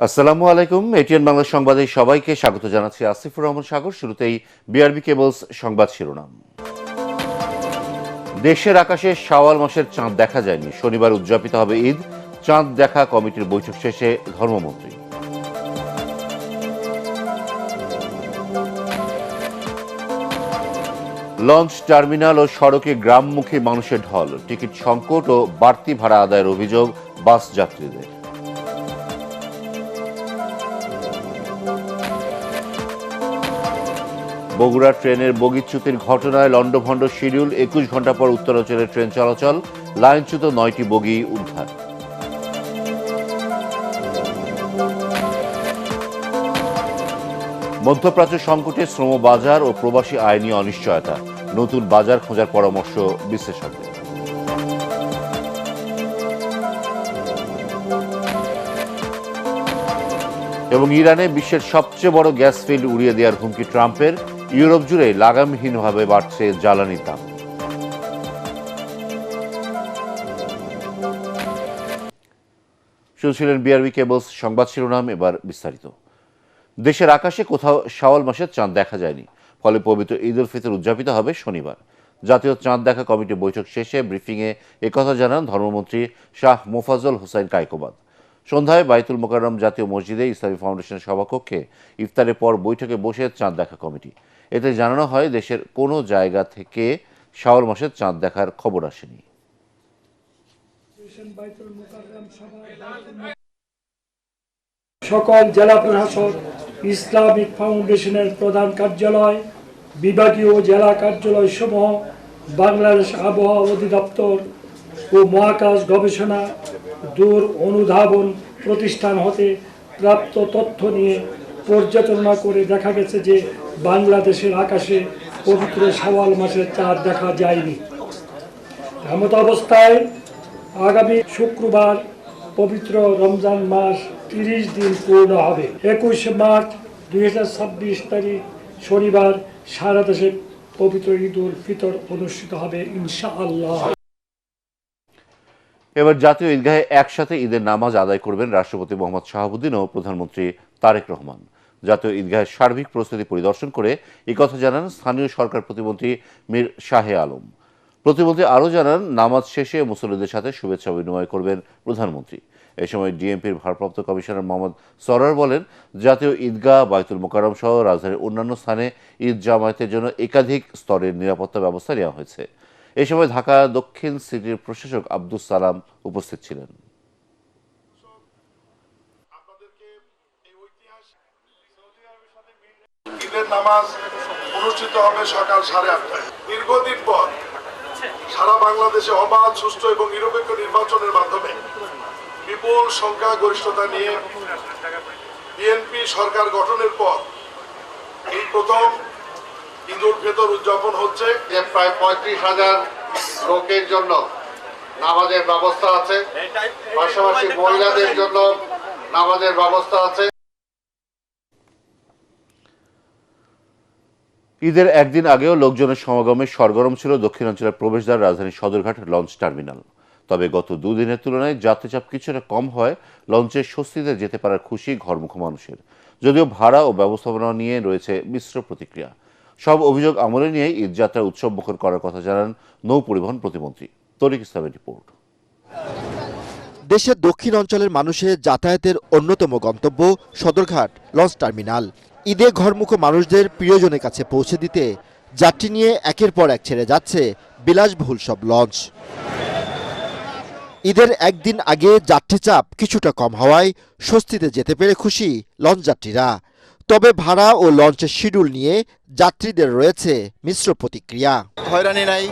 আসসালামু আলাইকুম। এটিএন বাংলা সংবাদে সবাইকে স্বাগত জানাচ্ছি। আসিফুর রহমান সাগর। শুরুতেই বিআরবি কেবলস সংবাদ শিরোনাম। দেশের আকাশে শাওয়াল মাসের চাঁদ দেখা যায়নি, শনিবার উদযাপিত হবে ঈদ। চাঁদ দেখা কমিটির বৈঠক শেষে ধর্মমন্ত্রী। লঞ্চ টার্মিনাল ও সড়কে গ্রামমুখী মানুষের ঢল, টিকিট সংকট ও বাড়তি ভাড়া আদায়ের অভিযোগ বাস যাত্রীদের। বগুড়া ট্রেনের বগিচ্যুতির ঘটনায় লন্ডভন্ড শিডিউল, 21 ঘন্টা পর উত্তরাঞ্চলের ট্রেন চলাচল, লাইনচ্যুত 9টি বগি উদ্ধার। মধ্যপ্রাচ্য সংকটে শ্রম বাজার ও প্রবাসী আয় নিয়ে অনিশ্চয়তা, নতুন বাজার খোঁজার পরামর্শ বিশ্লেষকদের। এবং ইরানে বিশ্বের সবচেয়ে বড় গ্যাস ফিল্ড উড়িয়ে দেওয়ার হুমকি ট্রাম্পের, ইউরোপ জুড়ে লাগামহীনভাবে বাড়ছে জ্বালানির দাম। শুনছিলেন বিআরবি কেবলস সংবাদ শিরোনাম, এবার বিস্তারিত। দেশের আকাশে কোথাও শাওয়াল মাসের চাঁদ দেখা যায়নি, ফলে পবিত্র ঈদ উল ফিতর উদযাপিত হবে শনিবার। জাতীয় চাঁদ দেখা কমিটির বৈঠক শেষে ব্রিফিংয়ে একথা জানান ধর্মমন্ত্রী শাহ মোফাজ্জল হোসাইন কায়কোবাদ। সন্ধ্যায় বাইতুল মোকাররম জাতীয় মসজিদে ইসলামী ফাউন্ডেশনের সভাকক্ষে ইফতারের পর বৈঠকে বসে চাঁদ দেখা কমিটি। এতে জানানো হয়, দেশের কোনো জায়গা থেকে শাওয়াল মাসের চাঁদ দেখার খবর আসেনি। সকল জেলা প্রশাসক, ইসলামিক ফাউন্ডেশনের প্রধান কার্যালয়, বিভাগীয় জেলা কার্যালয় সমূহ, বাংলাদেশ আবহাওয়া অধিদপ্তর ও মহাকাশ গবেষণা দূর অনুধাবন প্রতিষ্ঠান হতে প্রাপ্ত তথ্য নিয়ে পর্যালোচনা করে দেখা গেছে যে বাংলাদেশের আকাশে পবিত্র শাওয়াল মাসের চাঁদ দেখা যায়নি। এমত অবস্থায় আগামী শুক্রবার পবিত্র রমজান মাস 30 দিন পূর্ণ হবে। 21 মার্চ 2026 তারিখ শনিবার সারা দেশে পবিত্র ঈদ উল ফিতর অনুষ্ঠিত হবে ইনশাআল্লাহ। এবার জাতীয় ঈদগাহে একসাথে ঈদের নামাজ আদায় করবেন রাষ্ট্রপতি মোহাম্মদ শাহাবুদ্দিন ও প্রধানমন্ত্রী তারেক রহমান। জাতীয় ঈদগাহের সার্বিক প্রস্তুতি পরিদর্শন করে এই কথা জানান স্থানীয় সরকার প্রতিমন্ত্রী মীর শাহে আলম। প্রতিমন্ত্রী আরও জানান, নামাজ শেষে মুসল্লিদের সাথে শুভেচ্ছা বিনিময় করবেন প্রধানমন্ত্রী। এ সময় ডিএমপির ভারপ্রাপ্ত কমিশনার মোহাম্মদ সরোয়ার বলেন, জাতীয় ঈদগাহ, বাইতুল মোকাররম সহ রাজধানীর অন্যান্য স্থানে ঈদ জামায়াতের জন্য একাধিক স্তরের নিরাপত্তা ব্যবস্থা নেওয়া হয়েছে। এ সময় ঢাকা দক্ষিণ সিটির প্রশাসক আব্দুস সালাম উপস্থিত ছিলেন। ঈদের নামাজ অনুষ্ঠিত হবে সকাল 8:30টায়। দীর্ঘদিন পর সারা বাংলাদেশে অবাধ, সুষ্ঠু এবং নিরপেক্ষ নির্বাচনের মাধ্যমে বিপুল সংখ্যা গরিষ্ঠতা নিয়ে বিএনপি সরকার গঠনের পর এই প্রথম ঈদ উল ফিতর উদযাপন হচ্ছে। প্রায় 35,000 লোকের জন্য নামাজের ব্যবস্থা আছে, পাশাপাশি মহিলাদের জন্য নামাজের ব্যবস্থা আছে। ঈদের একদিন আগেও লোকজনের সমাগমে সরগরম ছিল দক্ষিণাঞ্চলের প্রবেশদ্বার রাজধানীর সদরঘাট লঞ্চ টার্মিনাল। তবে গত দুদিনের তুলনায় যাত্রীচাপ কিছুটা কম হয় লঞ্চে স্বস্তিতে যেতে পারার খুশি ঘরমুখ মানুষের। যদিও ভাড়া ও ব্যবস্থাপনা নিয়ে রয়েছে মিশ্র প্রতিক্রিয়া। সব অভিযোগ আমলে নিয়ে ঈদযাত্রা উৎসবমুখর করার কথা জানান নৌ পরিবহন প্রতিমন্ত্রী। তরিক ইসলামের রিপোর্ট। দেশের দক্ষিণ অঞ্চলের মানুষের যাতায়াতের অন্যতম গন্তব্য সদরঘাট লঞ্চ টার্মিনাল। ঈদে ঘরমুখ মানুষদের প্রিয়জনের কাছে পৌঁছে দিতে যাত্রী নিয়ে একের পর এক ছেড়ে যাচ্ছে বিলাসবহুল সব লঞ্চ। ঈদের একদিন আগে যাত্রী চাপ কিছুটা কম হওয়ায় স্বস্তিতে যেতে পেরে খুশি লঞ্চ যাত্রীরা। তবে ভাড়া ও লঞ্চের শিডিউল নিয়ে যাত্রীদের রয়েছে মিশ্র প্রতিক্রিয়া। হয়রানি নাই,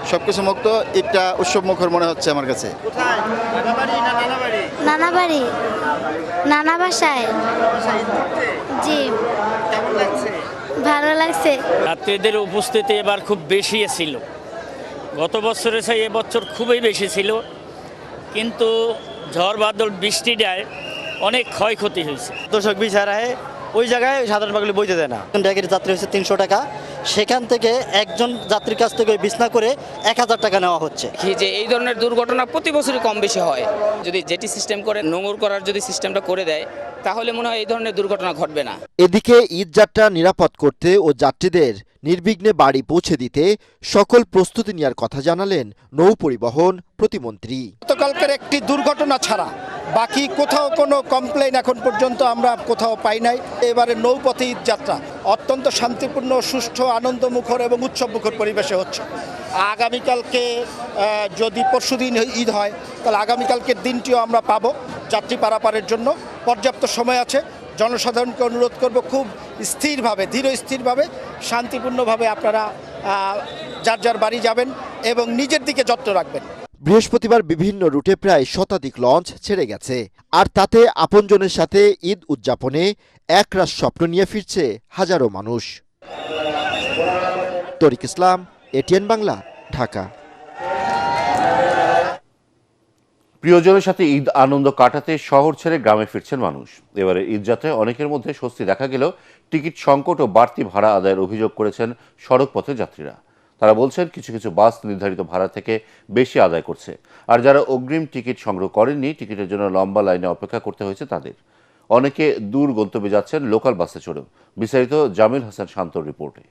সবকিছু মুক্ত, ঈদটা উৎসব মুখর মনে হচ্ছে আমার কাছে। নানাবাড়ি, নানা বাসায়। জি, ভালো লাগছে। যাত্রীদের উপস্থিতি এবার খুব বেশি ছিল, গত বছরের চেয়ে এবছর খুবই বেশি ছিল, কিন্তু ঝড় বাদল বৃষ্টিটায় অনেক ক্ষয়ক্ষতি হয়েছে। দর্শক বিচার ওই জায়গায় সাধারণ পাগলি বইতে দেয় না। ট্যাগের যাত্রী হচ্ছে 300 টাকা, সেখান থেকে একজন যাত্রীর কাছ থেকে বিছনা করে 1000 টাকা নেওয়া হচ্ছে। কি যে এই ধরনের দুর্ঘটনা প্রতি বছরই কম বেশি হয়, যদি জেটি সিস্টেম করে নোংর করার যদি সিস্টেমটা করে দেয় তাহলে মনে হয় এই ধরনের দুর্ঘটনা ঘটবে না। এদিকে ঈদযাত্রা নিরাপদ করতে ও যাত্রীদের নির্বিঘ্নে বাড়ি পৌঁছে দিতে সকল প্রস্তুতি নেওয়ার কথা জানালেন নৌ পরিবহন প্রতিমন্ত্রী। গতকালকের একটি দুর্ঘটনা ছাড়া বাকি কোথাও কোনো কমপ্লেইন এখন পর্যন্ত আমরা কোথাও পাই নাই। এবারে নৌপথে ঈদযাত্রা অত্যন্ত শান্তিপূর্ণ, সুষ্ঠু, আনন্দমুখর এবং উৎসবমুখর পরিবেশে হচ্ছে। আগামীকালকে যদি পরশুদিন ঈদ হয় তাহলে আগামীকালকের দিনটিও আমরা পাবো যাত্রী পারাপারের জন্য। পর্যাপ্ত সময় আছে। জনসাধারণকে অনুরোধ করব খুব স্থিরভাবে, ধীর স্থিরভাবে, শান্তিপূর্ণভাবে আপনারা যার যার বাড়ি যাবেন এবং নিজের দিকে যত্ন রাখবেন। বৃহস্পতিবার বিভিন্ন রুটে প্রায় শতাধিক লঞ্চ ছেড়ে গেছে, আর তাতে আপনজনের সাথে ঈদ উদযাপনে একরাশ স্বপ্ন নিয়ে ফিরছে হাজারো মানুষ। তরিক ইসলাম, এটিএন বাংলা, ঢাকা। প্রিয়জনের সাথে ঈদ আনন্দ কাটাতে শহর ছেড়ে গ্রামে ফিরছেন মানুষ। এবারে ঈদযাত্রায় অনেকের মধ্যে স্বস্তি দেখা গেলেও টিকিট সংকট ও বাড়তি ভাড়া আদায়ের অভিযোগ করেছেন সড়কপথের যাত্রীরা। তারা বলছেন কিছু কিছু বাস নির্ধারিত ভাড়া থেকে বেশি আদায় করছে, আর যারা অগ্রিম টিকিট সংগ্রহ করেননি টিকিটের জন্য লম্বা লাইনে অপেক্ষা করতে হয়েছে তাদের। অনেকে দূর গন্তব্যে যাচ্ছেন লোকাল বাসে চড়েও। বিস্তারিত জামিল হাসান শান্তর রিপোর্টে।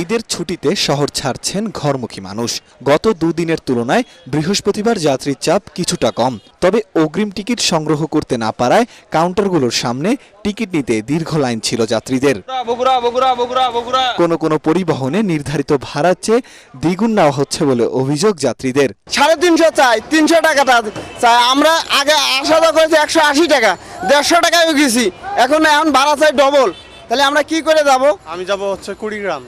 ঈদের ছুটিতে শহর ছাড়ছেন ঘরমুখী মানুষ। গত দুদিনের তুলনায় বৃহস্পতিবার যাত্রীর চাপ কিছুটা কম, তবে অগ্রিম টিকিট সংগ্রহ করতে না পারায় কাউন্টারগুলোর সামনে টিকিট নিতে দীর্ঘ লাইন ছিল যাত্রীদের। কোনো কোনো পরিবহনে নির্ধারিত ভাড়ার চেয়ে দ্বিগুণ নেওয়া হচ্ছে বলে অভিযোগ যাত্রীদের। 350 চাই, 300 টাকাটা চাই। আমরা আগে আসা যাওয়া করেছি 180 টাকা, 150 টাকায় গেছি, এখন ভাড়া চাই ডবল। তাহলে আমরা কি করে যাব? আমি যাব হচ্ছে কুড়িগ্রাম,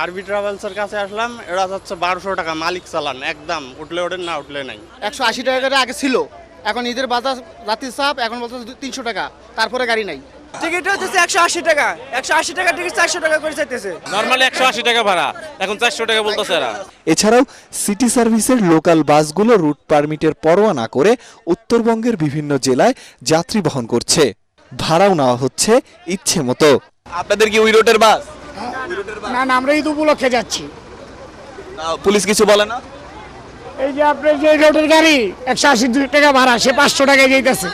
আরবি ট্রাভেলসের কাছে আসলাম। এরা হচ্ছে 1200 টাকা মালিক চালান, একদম উঠলে ওঠেন না উঠলে নাই। 180 টাকা করে আগে ছিল, এখন ঈদের বাজার রাতের চাপ, এখন বলতে 300 টাকা, তারপরে গাড়ি নাই। টিকিট হচ্ছে 180 টাকা, 180 টাকা টিকিট 400 টাকা করে চাইতেছে। নরমালি 180 টাকা ভাড়া, এখন 400 টাকা বলতেছে এরা। এছাড়াও সিটি সার্ভিসের লোকাল বাসগুলো রুট পারমিটের পরোয়া না করে উত্তরবঙ্গের বিভিন্ন জেলায় যাত্রী বহন করছে। ভাড়াও নেওয়া হচ্ছে ইচ্ছে মতো। আপনাদের কি ওই রুটের বাস? না না, আমরা ঈদ উপলক্ষে যাচ্ছি। পুলিশ কিছু বলে না? এই যে আপনার যে রোডের গাড়ি 180 টাকা ভাড়া, সে 500 টাকায় যাইতেছে।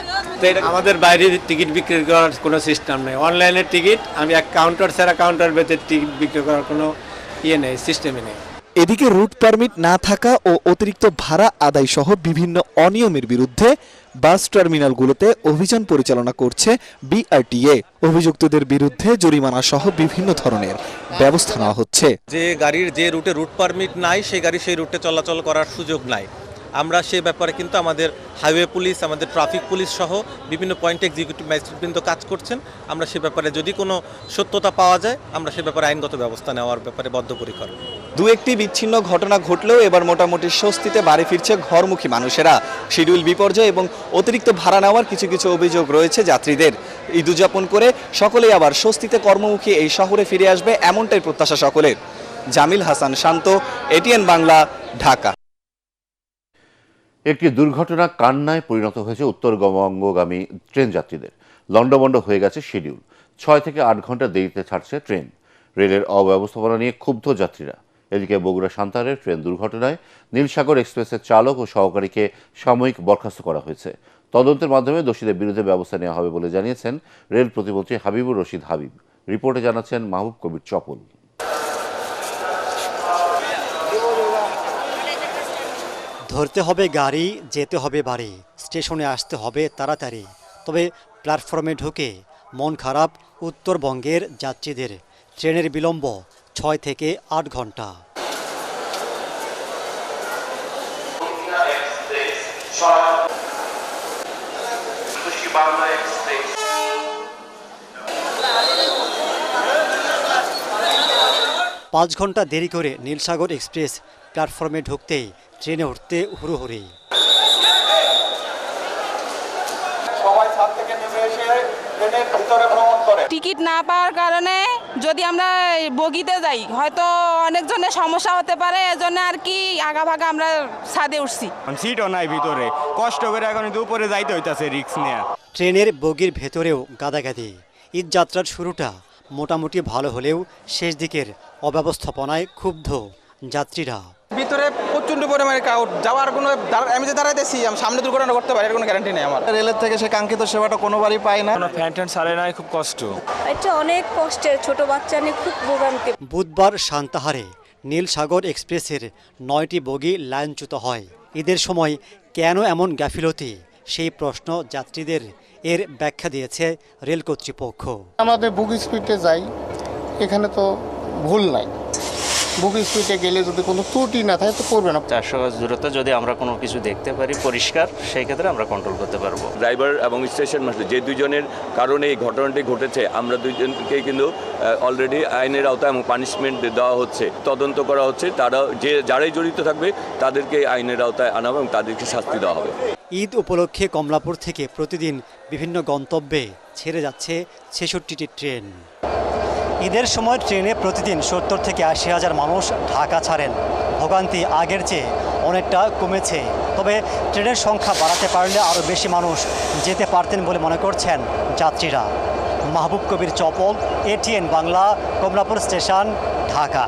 আমাদের বাইরে টিকিট বিক্রি করার কোনো সিস্টেম নেই। অনলাইনের টিকিট আমি এক কাউন্টার ছাড়া কাউন্টার বেঁচে টিকিট বিক্রি করার কোনো নেই, সিস্টেমই নেই। এদিকে রুট পারমিট না থাকা ও অতিরিক্ত ভাড়া আদায় সহ বিভিন্ন অনিয়মের বিরুদ্ধে বাস টার্মিনালগুলোতে অভিযান পরিচালনা করছে বিআরটিএ। অভিযুক্তদের বিরুদ্ধে জরিমানা সহ বিভিন্ন ধরনের ব্যবস্থা নেওয়া হচ্ছে। যে গাড়ির যে রুটে রুট পারমিট নাই সেই গাড়ি সেই রুটে চলাচল করার সুযোগ নাই। আমরা সেই ব্যাপারে কিন্তু আমাদের হাইওয়ে পুলিশ, আমাদের ট্রাফিক পুলিশ সহ বিভিন্ন পয়েন্টে এক্সিকিউটিভ ম্যাজিস্ট্রেট কিন্তু কাজ করছেন। আমরা সে ব্যাপারে যদি কোনো সত্যতা পাওয়া যায় আমরা সে ব্যাপারে আইনগত ব্যবস্থা নেওয়ার ব্যাপারে বদ্ধপরিকর। দু একটি বিচ্ছিন্ন ঘটনা ঘটলেও এবার মোটামুটি স্বস্তিতে বাড়ি ফিরছে ঘরমুখী মানুষেরা। শিডিউল বিপর্যয় এবং অতিরিক্ত ভাড়া নেওয়ার কিছু কিছু অভিযোগ রয়েছে যাত্রীদের। ঈদ উদযাপন করে সকলেই আবার স্বস্তিতে কর্মমুখী এই শহরে ফিরে আসবে, এমনটাই প্রত্যাশা সকলের। জামিল হাসান শান্ত, এটিএন বাংলা, ঢাকা। একটি দুর্ঘটনা কান্নায় পরিণত হয়েছে উত্তরবঙ্গগামী ট্রেন যাত্রীদের। লন্ডভন্ড হয়ে গেছে শিডিউল। 6 থেকে 8 ঘন্টা দেরিতে ছাড়ছে ট্রেন। রেলের অব্যবস্থাপনা নিয়ে ক্ষুব্ধ যাত্রীরা। এদিকে বগুড়া সান্তাহারের ট্রেন দুর্ঘটনায় নীলসাগর এক্সপ্রেসের চালক ও সহকারীকে সাময়িক বরখাস্ত করা হয়েছে। তদন্তের মাধ্যমে দোষীদের বিরুদ্ধে ব্যবস্থা নেওয়া হবে বলে জানিয়েছেন রেল প্রতিমন্ত্রী হাবিবুর রশিদ হাবিব। রিপোর্টে জানাচ্ছেন মাহবুব কবির চপল। ধরতে হবে গাড়ি, যেতে হবে বাড়ি, স্টেশনে আসতে হবে তাড়াতাড়ি। তবে প্ল্যাটফর্মে ঢুকে মন খারাপ উত্তরবঙ্গের যাত্রীদের। ট্রেনের বিলম্ব 6 থেকে 8 ঘন্টা। পাঁচ ঘন্টা দেরি করে নীলসাগর এক্সপ্রেস প্ল্যাটফর্মে ঢুকতেই ট্রেনে উঠতে হুড়োহুড়ি। টিকিট না পাওয়ার কারণে যদি আমরা বগিতে যাই হয়তো অনেকজনের সমস্যা হতে পারে, এজন্য আর কি আগাভাগা আমরা ছাদে উঠছি। সিটও নাই ভিতরে, কষ্ট করে এখন উপরে যাইতে হইতাছে রিস্ক নিয়ে। ট্রেনের বগির ভেতরেও গাদাগাদি। ঈদ যাত্রার শুরুটা মোটামুটি ভালো হলেও শেষ দিকের অব্যবস্থাপনায় ক্ষুব্ধ যাত্রীরা। ভিতরে প্রচন্ড পরিমাণে ক্রাউড, যাওয়ার কোনো আমি যে দাঁড়াইতেছি আমি সামনে দুর্ঘটনা করতে পারি এর কোনো গ্যারান্টি নেই আমার। রেলের থেকে সে কাঙ্ক্ষিত সেবাটা কোনোবারই পায় না। ফ্যান ট্যান সারে নাই, খুব কষ্ট। এটা অনেক কষ্টের, ছোট বাচ্চা নিয়ে খুব ভোগান্তি। বুধবার সান্তাহারে নীল সাগর এক্সপ্রেসের 9টি বগি লাইনচ্যুত হয়। ঈদের সময় কেন এমন গাফিলতি, সেই প্রশ্ন যাত্রীদের। এর ব্যাখ্যা দিয়েছে রেল কর্তৃপক্ষ। আমাদের বুক স্পিডে যাই, এখানে তো ভুল নাই। বুক স্পিডে গেলে যদি কোনো ত্রুটি না থাকে তো করবে না। 400 গজ দূরত্ব যদি আমরা কোনো কিছু দেখতে পারি পরিষ্কার, সেই ক্ষেত্রে আমরা কন্ট্রোল করতে পারবো। ড্রাইভার এবং স্টেশন মাস্টার যে দুজনের কারণে এই ঘটনাটি ঘটেছে, আমরা দুজনকে কিন্তু অলরেডি আইনের আওতায় এবং পানিশমেন্ট দেওয়া হচ্ছে, তদন্ত করা হচ্ছে। তারা যারাই জড়িত থাকবে তাদেরকে আইনের আওতায় আনা এবং তাদেরকে শাস্তি দেওয়া হবে। ঈদ উপলক্ষে কমলাপুর থেকে প্রতিদিন বিভিন্ন গন্তব্যে ছেড়ে যাচ্ছে 66টি ট্রেন। ঈদের সময় ট্রেনে প্রতিদিন 70 থেকে 80 হাজার মানুষ ঢাকা ছাড়েন। ভোগান্তি আগের চেয়ে অনেকটা কমেছে, তবে ট্রেনের সংখ্যা বাড়াতে পারলে আরও বেশি মানুষ যেতে পারতেন বলে মনে করছেন যাত্রীরা। মাহবুব কবির চপল, ATN বাংলা, কমলাপুর স্টেশন, ঢাকা।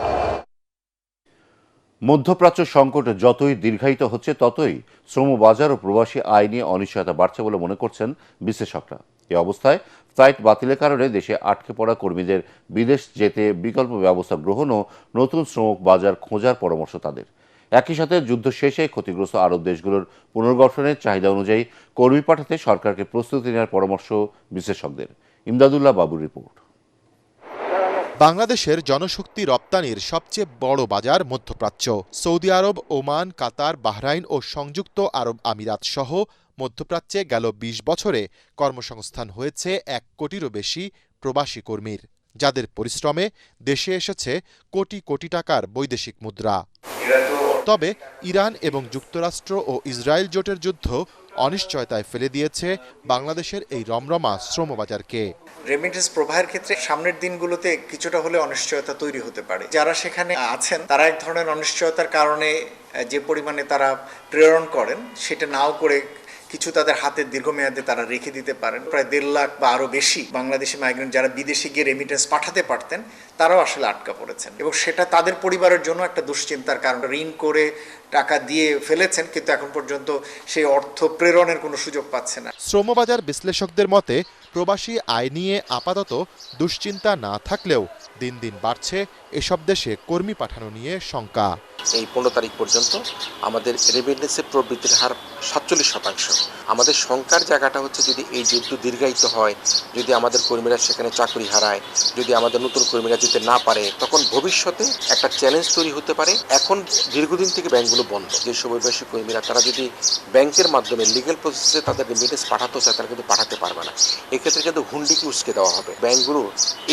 মধ্যপ্রাচ্য সংকট যতই দীর্ঘায়িত হচ্ছে ততই শ্রম বাজার ও প্রবাসী আয় নিয়ে অনিশ্চয়তা বাড়ছে বলে মনে করছেন বিশ্লেষকরা। এই অবস্থায় ফ্লাইট বাতিলের কারণে দেশে আটকে পড়া কর্মীদের বিদেশ যেতে বিকল্প ব্যবস্থা গ্রহণ ও নতুন শ্রম বাজার খোঁজার পরামর্শ তাদের। একই সাথে যুদ্ধ শেষে ক্ষতিগ্রস্ত আরব দেশগুলোর পুনর্গঠনের চাহিদা অনুযায়ী কর্মী পাঠাতে সরকারকে প্রস্তুতি নেওয়ার পরামর্শ বিশ্লেষকদের। ইমদাদুল্লাহ বাবুর রিপোর্ট। বাংলাদেশের জনশক্তি রপ্তানির সবচেয়ে বড় বাজার মধ্যপ্রাচ্য। সৌদি আরব, ওমান, কাতার, বাহরাইন ও সংযুক্ত আরব আমিরাত সহ মধ্যপ্রাচ্যে গেল 20 বছরে কর্মসংস্থান হয়েছে 1 কোটিরও বেশি প্রবাসী কর্মীর, যাদের পরিশ্রমে দেশে এসেছে কোটি কোটি টাকার বৈদেশিক মুদ্রা। তবে ইরান এবং যুক্তরাষ্ট্র ও ইসরায়েল জোটের যুদ্ধ অনিশ্চয়তায় ফেলে দিয়েছে বাংলাদেশের এই রমরমা শ্রমবাজারকে। রেমিটেন্স প্রবাহের ক্ষেত্রে সামনের দিনগুলোতে কিছুটা হলে অনিশ্চয়তা তৈরি হতে পারে। যারা সেখানে আছেন তারা এক ধরনের অনিশ্চয়তার কারণে যে পরিমাণে তারা প্রেরণ করেন সেটা নাও করে কিছু তাদের হাতে দীর্ঘমেয়াদে তারা রেখে দিতে পারেন। প্রায় 1.5 লাখ বা আরও বেশি বাংলাদেশি মাইগ্রেন্ট যারা বিদেশে গিয়ে রেমিটেন্স পাঠাতে পারতেন তারাও আসলে আটকা পড়েছেন, এবং সেটা তাদের পরিবারের জন্য একটা দুশ্চিন্তার কারণ। ঋণ করে টাকা দিয়ে ফেলেছেন কিন্তু এখন পর্যন্ত সেই অর্থ প্রেরণের কোনো সুযোগ পাচ্ছে না। শ্রমবাজার বিশ্লেষকদের মতে প্রবাসী আয় নিয়ে আপাতত দুশ্চিন্তা না থাকলেও দিন দিন বাড়ছে এসব দেশে কর্মী পাঠানো নিয়ে শঙ্কা। এই 15 তারিখ পর্যন্ত আমাদের রেমিটেন্সের প্রবৃদ্ধির হার 47%। আমাদের শঙ্কার জায়গাটা হচ্ছে যদি এই যুদ্ধ দীর্ঘায়িত হয়, যদি আমাদের কর্মীরা সেখানে চাকরি হারায়, যদি আমাদের নতুন কর্মীরা যেতে না পারে, তখন ভবিষ্যতে একটা চ্যালেঞ্জ তৈরি হতে পারে। এখন দীর্ঘদিন থেকে ব্যাংকগুলো বন্ধ। যে অভিবাসী কর্মীরা তারা যদি ব্যাংকের মাধ্যমে লিগ্যাল প্রসেসে তাদের রেমিটেন্স পাঠাতে চায় তারা কিন্তু পাঠাতে পারবে না। এক্ষেত্রে কিন্তু হুন্ডিকে উস্কে দেওয়া হবে। ব্যাংকগুলো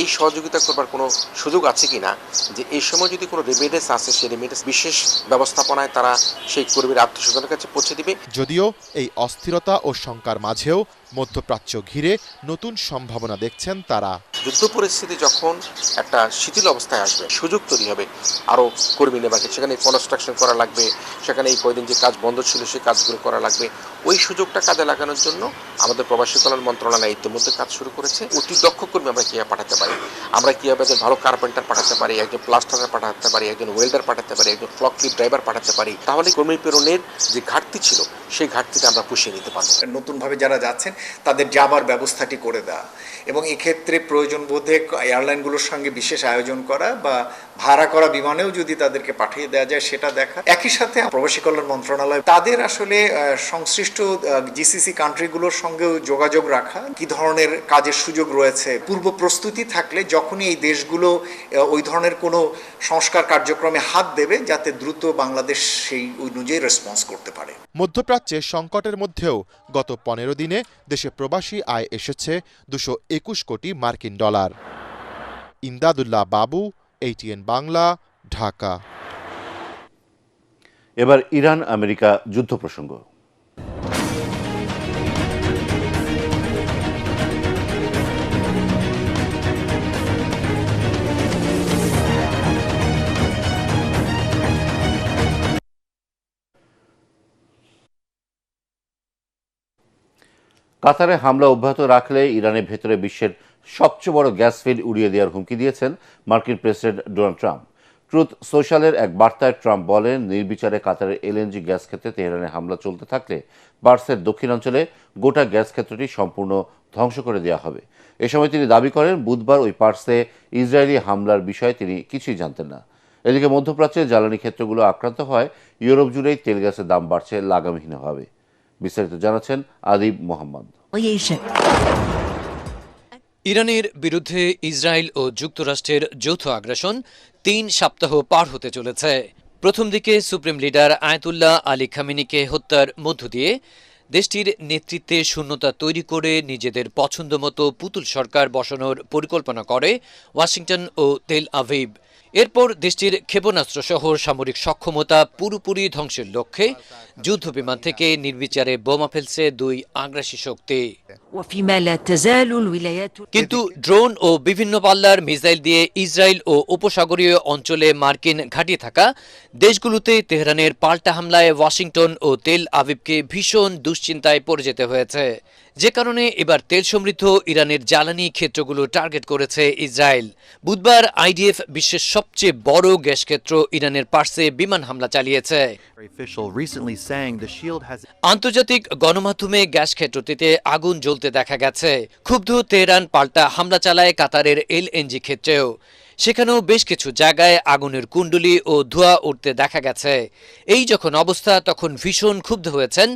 এই সহযোগিতা করবার কোনো সুযোগ আছে কিনা, যে এই সময় যদি কোনো রেমিটেন্স আসে সেই রেমিটেন্স বিশেষ ব্যবস্থাপনায় তারা সেই কর্মীর আত্মীয়স্বজনের কাছে পৌঁছে দিবে। যদিও এই অস্থিরতা ও শঙ্কার মাঝেও মধ্যপ্রাচ্য ঘিরে নতুন সম্ভাবনা দেখছেন তারা। যুদ্ধ পরিস্থিতি যখন একটা শিথিল অবস্থায় আসবে, সুযোগ তৈরি হবে আরও কর্মী নেবাকে। সেখানে কনস্ট্রাকশন করা লাগবে, সেখানে এই কয়দিন যে কাজ বন্ধ ছিল সেই কাজগুলো করা লাগবে। ওই সুযোগটা কাজে লাগানোর জন্য আমাদের প্রবাসী কল্যাণ মন্ত্রণালয় ইতিমধ্যে কাজ শুরু করেছে। অতি দক্ষ কর্মী আমরা কীভাবে পাঠাতে পারি, আমরা কীভাবে একজন ভালো কার্পেন্টার পাঠাতে পারি, একজন প্লাস্টারার পাঠাতে পারি, একজন ওয়েল্ডার পাঠাতে পারি, একজন ফ্লকলিফট ড্রাইভার পাঠাতে পারি, তাহলে কর্মী প্রেরণের যে ঘাটতি ছিল সেই ঘাটতিটা আমরা পুষিয়ে নিতে পারবো। নতুনভাবে যারা যাচ্ছেন তাদের যাবার ব্যবস্থাটি করে দেওয়া, এবং এক্ষেত্রে প্রয়োজন বোধে এয়ারলাইনগুলোর সঙ্গে বিশেষ আয়োজন করা বা ভাড়া করা বিমানেও যদি তাদেরকে পাঠিয়ে দেওয়া যায় সেটা দেখা। একই সাথে প্রবাসী কল্যাণ মন্ত্রণালয় তাদের আসলে সংশ্লিষ্ট জিসিসি কান্ট্রিগুলোর সঙ্গেও যোগাযোগ রাখা, কি ধরনের কাজের সুযোগ রয়েছে, পূর্ব প্রস্তুতি থাকলে যখনই এই দেশগুলো ওই ধরনের কোনো সংস্কার কার্যক্রমে হাত দেবে যাতে দ্রুত বাংলাদেশ সেই অনুযায়ী রেসপন্স করতে পারে। মধ্যপ্রাচ্যে সংকটের মধ্যেও গত 15 দিনে দেশে প্রবাসী আয় এসেছে 221 কোটি মার্কিন ডলার। ইমদাদুল্লাহ বাবু, ATN বাংলা, ঢাকা। এবার ইরান আমেরিকা যুদ্ধ প্রসঙ্গ। কাতারে হামলা অব্যাহত রাখলে ইরানের ভেতরে বিশ্বের সবচেয়ে বড় গ্যাস ফিল্ড উড়িয়ে দেওয়ার হুমকি দিয়েছেন মার্কিন প্রেসিডেন্ট ডোনাল্ড ট্রাম্প। ট্রুথ সোশ্যালের এক বার্তায় ট্রাম্প বলেন, নির্বিচারে কাতারের এলএনজি গ্যাস ক্ষেত্রে তেহরানের হামলা চলতে থাকলে পার্সের দক্ষিণাঞ্চলে গোটা গ্যাস ক্ষেত্রটি সম্পূর্ণ ধ্বংস করে দেওয়া হবে। এ সময় তিনি দাবি করেন, বুধবার ওই পার্সে ইসরায়েলি হামলার বিষয়ে তিনি কিছুই জানতেন না। এদিকে মধ্যপ্রাচ্যের জ্বালানি ক্ষেত্রগুলো আক্রান্ত হয় ইউরোপ জুড়েই তেল গ্যাসের দাম বাড়ছে লাগামহীনভাবে। বিস্তারিত জানাচ্ছেন আদিব মোহাম্মদ। ইরানের বিরুদ্ধে ইসরায়েল ও যুক্তরাষ্ট্রের যৌথ আগ্রাসন ৩ সপ্তাহ পার হতে চলেছে। প্রথম দিকে সুপ্রিম লিডার আয়াতুল্লাহ আলী খামেনিকে হত্যার মধ্য দিয়ে দেশটির নেতৃত্বে শূন্যতা তৈরি করে নিজেদের পছন্দমতো পুতুল সরকার বসানোর পরিকল্পনা করে ওয়াশিংটন ও তেল আভিভ। এরপর দেশটির ক্ষেপণাস্ত্র সহ সামরিক সক্ষমতা পুরোপুরি ধ্বংসের লক্ষ্যে যুদ্ধবিমান থেকে নির্বিচারে বোমা ফেলছে দুই আগ্রাসী শক্তি। কিন্তু ড্রোন ও বিভিন্ন পাল্লার মিসাইল দিয়ে ইসরায়েল ও উপসাগরীয় অঞ্চলে মার্কিন ঘাঁটি থাকা দেশগুলোতে তেহরানের পাল্টা হামলায় ওয়াশিংটন ও তেল আভিভকে ভীষণ দুশ্চিন্তায় পড়ে যেতে হয়েছে, যে কারণে এবার তেল সমৃদ্ধ ইরানের জ্বালানি ক্ষেত্রগুলো টার্গেট করেছে ইসরায়েল। বুধবার আইডিএফ বিশ্বের সবচেয়ে বড় গ্যাস ক্ষেত্র ইরানের পার্সে বিমান হামলা চালিয়েছে। আন্তর্জাতিক গণমাধ্যমে গ্যাস ক্ষেত্রটিতে আগুন জ্বলতে দেখা গেছে। ক্ষুব্ধ তেহরান পাল্টা হামলা চালায় কাতারের এলএনজি ক্ষেত্রেও। সেখানেও বেশ কিছু জায়গায় আগুনের কুণ্ডলি ও ধোঁয়া উঠতে দেখা গেছে। এই যখন অবস্থা, তখন ভীষণ ক্ষুব্ধ হয়েছেন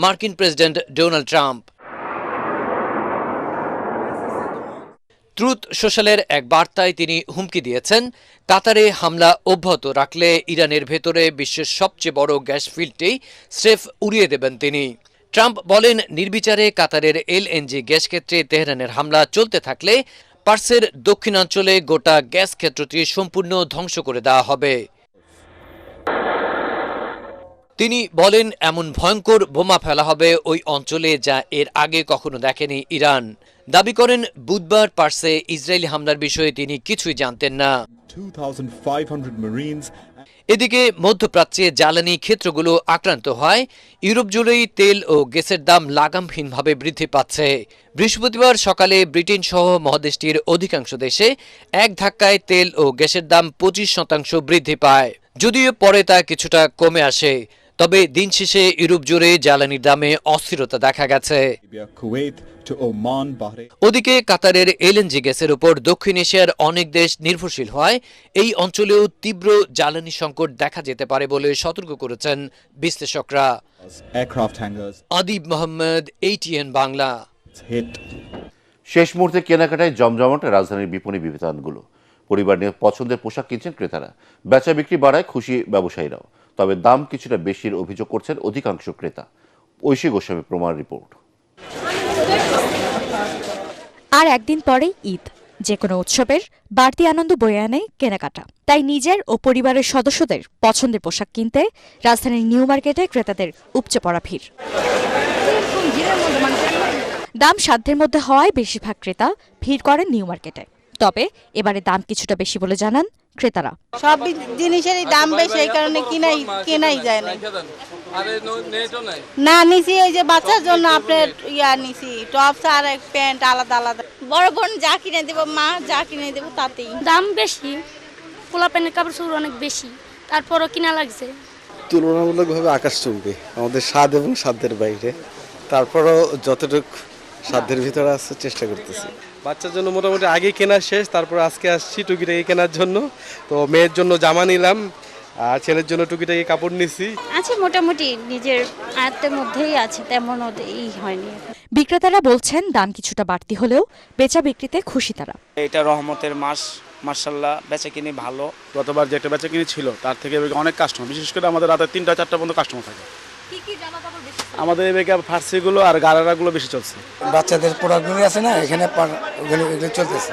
মার্কিন প্রেসিডেন্ট ডোনাল্ড ট্রাম্প। ট্রুথ সোশ্যালের এক বার্তায় তিনি হুমকি দিয়েছেন, কাতারে হামলা অব্যাহত রাখলে ইরানের ভেতরে বিশ্বের সবচেয়ে বড় গ্যাস ফিল্ডটি স্রেফ উড়িয়ে দেবেন তিনি। ট্রাম্প বলেন, নির্বিচারে কাতারের এলএনজি গ্যাস ক্ষেত্রে তেহরানের হামলা চলতে থাকলে পার্সের দক্ষিণাঞ্চলে গোটা গ্যাস ক্ষেত্রটি সম্পূর্ণ ধ্বংস করে দেওয়া হবে। তিনি বলেন, এমন ভয়ঙ্কর বোমা ফেলা হবে ওই অঞ্চলে যা এর আগে কখনো দেখেনি ইরান। দাবি করেন, বুধবার পার্সে ইসরায়েলি হামলার বিষয়ে তিনি কিছুই জানতেন না। এদিকে মধ্যপ্রাচ্যে জ্বালানি ক্ষেত্রগুলো আক্রান্ত হয় ইউরোপ জুড়েই তেল ও গ্যাসের দাম লাগামহীনভাবে বৃদ্ধি পাচ্ছে। বৃহস্পতিবার সকালে ব্রিটেন সহ মহাদেশটির অধিকাংশ দেশে এক ধাক্কায় তেল ও গ্যাসের দাম 25% বৃদ্ধি পায়। যদিও পরে তা কিছুটা কমে আসে, তবে দিন শেষে ইউরোপ জুড়ে জ্বালানির দামে অস্থিরতা দেখা গেছে। ওদিকে কাতারের এলএনজি গ্যাসের উপর দক্ষিণ এশিয়ার অনেক দেশ নির্ভরশীল হয় এই অঞ্চলেও তীব্র জ্বালানি সংকট দেখা যেতে পারে বলে সতর্ক করেছেন বিশ্লেষকরা। আদিব মোহাম্মদ, ATN বাংলা। শেষ মুহূর্তে কেনাকাটায় জমজমাট রাজধানীর বিপণী বিতানগুলো। পরিবার নিয়ে পছন্দের পোশাক কিনছেন ক্রেতারা। বেচা বিক্রি বাড়ায় খুশি ব্যবসায়ীরাও, তবে দাম কিছুটা বেশির অভিযোগ করছেন অধিকাংশ ক্রেতা। ঐশী গোস্বামী প্রমাণ রিপোর্ট। আর একদিন পরেই ঈদ। যে কোনো উৎসবের বাড়তি আনন্দ বয়ে আনে কেনাকাটা। তাই নিজের ও পরিবারের সদস্যদের পছন্দের পোশাক কিনতে রাজধানীর নিউ মার্কেটে ক্রেতাদের উপচে পড়া ভিড়। দাম সাধ্যের মধ্যে হওয়ায় বেশিরভাগ ক্রেতা ভিড় করেন নিউ মার্কেটে। তবে এবারে দাম কিছুটা বেশি বলে জানান ক্রেতারা। সব জিনিসেরই দাম বেশি, এই কারণে কেনাই যায় না। নিছি ওই যে বাচ্চার জন্য আপনার নিছি টপস আর এক প্যান্ট আলাদা আলাদা। বড় বোন যা কিনে দেব, মা যা কিনে দেব তাতেই দাম বেশি। পোলা প্যান্টের কাপড় চোপড় অনেক বেশি, তারপরও কিনা লাগছে। তুলনামূলকভাবে আকাশচুম্বী, আমাদের স্বাদ এবং সাধ্যের বাইরে। তারপরও যতটুকু সাধ্যের ভিতরে আছে চেষ্টা করতেছি। বাচ্চার জন্য মোটামুটি আগে কেনা শেষ, তারপর আজকে আসছি টুকিটাকি কেনার জন্য। তো মেয়ের জন্য জামা নিলাম আর ছেলের জন্য টুকিটাকি কাপড় নিছি। আছে মোটামুটি নিজের আয়ত্তের মধ্যেই আছে, তেমন এই হয়নি। বিক্রেতারা বলছেন দাম কিছুটা বাড়তি হলেও বেচা বিক্রিতে খুশি তারা। এটা রহমতের মাস, মাশাআল্লাহ বেচা কিনি ভালো। গতবার যে একটা বেচা কিনি ছিল তার থেকে অনেক কাস্টমার, বিশেষ করে আমাদের রাতে 3টা-4টা পর্যন্ত কাস্টমার থাকে। আমাদের এই বেকার ফার্সিগুলো আর গারারাগুলো বেশি চলছে। বাচ্চাদের প্রোডাক্টগুলো আছে না এখানে, ওগুলো চলতেছে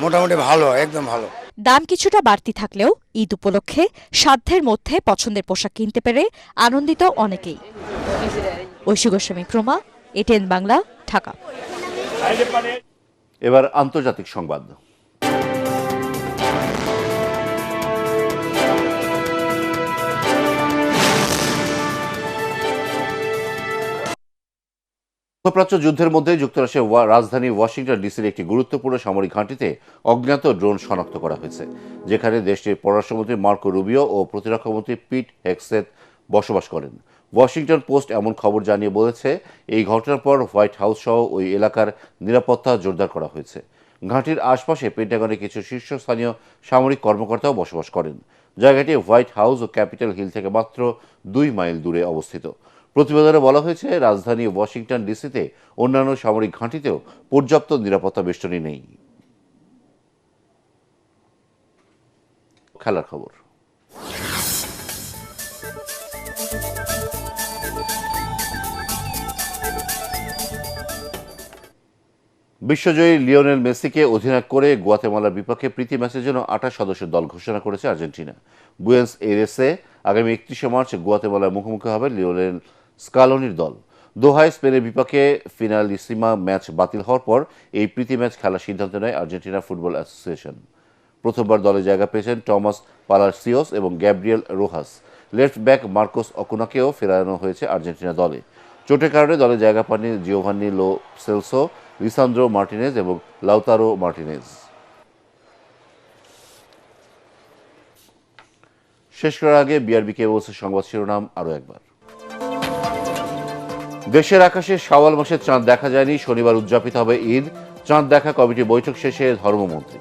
মোটামুটি ভালো, একদম ভালো। দাম কিছুটা বাড়তি থাকলেও ঈদ উপলক্ষে সাধ্যের মধ্যে পছন্দের পোশাক কিনতে পেরে আনন্দিত অনেকেই। ঐশী গোস্বামী প্রমা, ATN বাংলা, ঢাকা। এবার আন্তর্জাতিক সংবাদ। মধ্যপ্রাচ্য যুদ্ধের মধ্যে যুক্তরাষ্ট্রের রাজধানী ওয়াশিংটন ডিসির একটি গুরুত্বপূর্ণ সামরিক ঘাঁটিতে অজ্ঞাত ড্রোন শনাক্ত করা হয়েছে, যেখানে দেশটির পররাষ্ট্রমন্ত্রী মার্কো রুবিও ও প্রতিরক্ষামন্ত্রী পিট হেগসেথ বসবাস করেন। ওয়াশিংটন পোস্ট এমন খবর জানিয়ে বলেছে, এই ঘটনার পর হোয়াইট হাউস সহ ওই এলাকার নিরাপত্তা জোরদার করা হয়েছে। ঘাঁটির আশপাশে পেন্টাগনের কিছু শীর্ষস্থানীয় সামরিক কর্মকর্তাও বসবাস করেন। জায়গাটি হোয়াইট হাউস ও ক্যাপিটাল হিল থেকে মাত্র 2 মাইল দূরে অবস্থিত। প্রতিবেদনে বলা হয়েছে, রাজধানী ওয়াশিংটন ডিসিতে অন্যান্য সামরিক ঘাঁটিতেও পর্যাপ্ত নিরাপত্তা বেষ্টনী নেই। খেলার খবর। বিশ্বজয়ী লিওনেল মেসিকে অধিনায়ক করে গুয়াতেমালার বিপক্ষে প্রীতি ম্যাচের জন্য 28 সদস্যের দল ঘোষণা করেছে আর্জেন্টিনা। বুয়েন্স এইরেসে আগামী 31শে মার্চ গুয়াতেমালার মুখোমুখি হবে লিওনেল স্কালোনির দল। দোহায় স্পেনের বিপক্ষে ফিনালিসিমা ম্যাচ বাতিল হওয়ার পর এই প্রীতি ম্যাচ খেলার সিদ্ধান্ত নেয় আর্জেন্টিনা ফুটবল অ্যাসোসিয়েশন। প্রথমবার দলে জায়গা পেয়েছেন টমাস পালাসিওস এবং গ্যাব্রিয়েল রোহাস। লেফট ব্যাক মার্কোস অকুনাকেও ফেরানো হয়েছে আর্জেন্টিনা দলে। চোটের কারণে দলে জায়গা পাননি Giovanni Lo Celso, Lisandro Martinez এবং লাউতারো মার্টিনেজ। শেষ করার আগে বিআরবি কেবলসের সংবাদ শিরোনাম আরও একবার। দেশের আকাশে শাওয়াল মাসের চাঁদ দেখা যায়নি, শনিবার উদযাপিত হবে ঈদ। চাঁদ দেখা কমিটি বৈঠক শেষে ধর্মমন্ত্রী।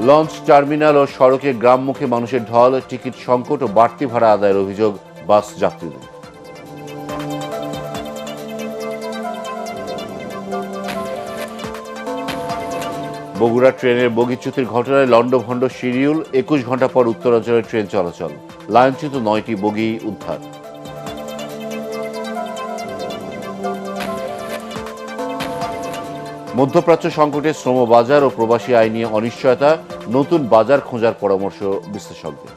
লঞ্চ টার্মিনাল ও সড়কে গ্রামমুখী মানুষের ঢল, টিকিট সংকট ও বাড়তি ভাড়া আদায়ের অভিযোগ বাস যাত্রীদের। বগুড়া ট্রেনের বগিচ্যুতির ঘটনায় লন্ডভন্ড শিডিউল, 21 ঘন্টা পর উত্তরাঞ্চলের ট্রেন চলাচল, লাইনচ্যুত 9টি বগি উদ্ধার। মধ্যপ্রাচ্য সংকটে শ্রম বাজার ও প্রবাসী আয় নিয়ে অনিশ্চয়তা, নতুন বাজার খোঁজার পরামর্শ বিশ্লেষকদের।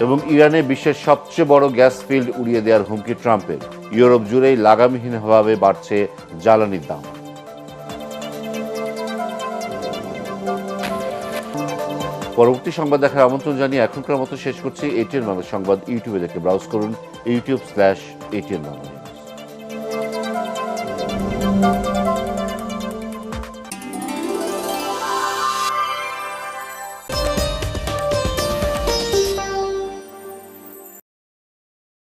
এবং ইরানে বিশ্বের সবচেয়ে বড় গ্যাস ফিল্ড উড়িয়ে দেওয়ার হুমকি ট্রাম্পের, ইউরোপ জুড়েই লাগামহীনভাবে বাড়ছে জ্বালানির দাম। পরবর্তী সংবাদ দেখার আমন্ত্রণ জানিয়ে এখনকার মতো শেষ করছি। এটিএন বাংলা সংবাদ ইউটিউবে দেখে ব্রাউজ করুন, youtube/ATN বাংলা।